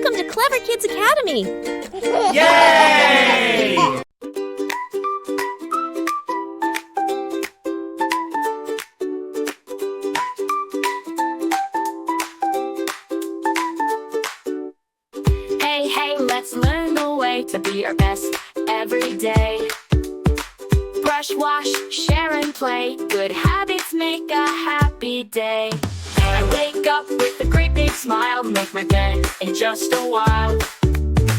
Welcome to Clever Kids Academy! Yay! Hey, let's learn the way to be our best every day. Brush, wash, share and play. Good habits make a happy day. I wake up with a great big smile, make my bed in just a while.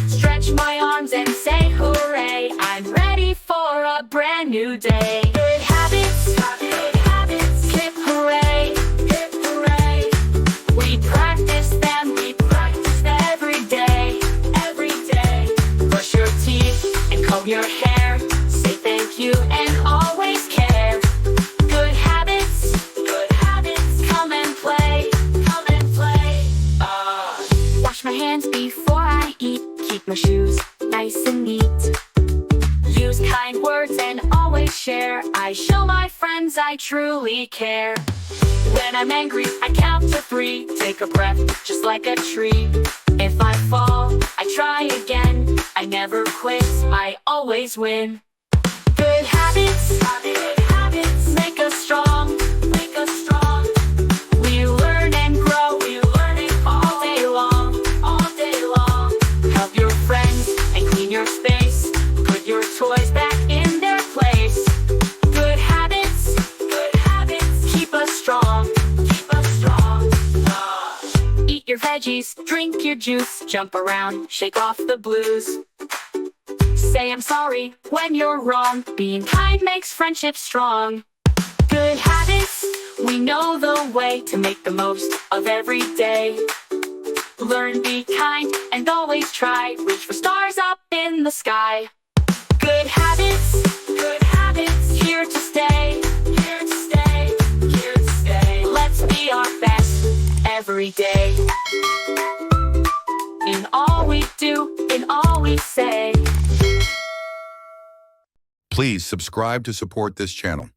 Stretch my arms and say hooray, I'm ready for a brand new day. Good habits, hip hooray, hip hooray. We practice them, we practice every day, every day. Brush your teeth and comb your hair, say thank you and always care. Good habits, come and play, come and play. Wash my hands before I eat, keep my shoes nice and neat. Use kind words and always share, I show my friends I truly care. When I'm angry, I count to 3, take a breath just like a tree. If I fall, I try again, I never quit, I always win. Good habits, make us strong, make us strong. We learn and grow, all day long, all day long. Help your friends and clean your space, put your toys back in their place. Good habits, keep us strong, keep us strong. Eat your veggies, drink your juice, jump around, shake off the blues. Say I'm sorry when you're wrong, being kind makes friendship strong. Good habits, we know the way to make the most of every day. Learn, be kind, and always try, reach for stars up in the sky. Good habits, here to stay, here to stay, here to stay. Let's be our best every day. In all we do, in all we say. Please subscribe to support this channel.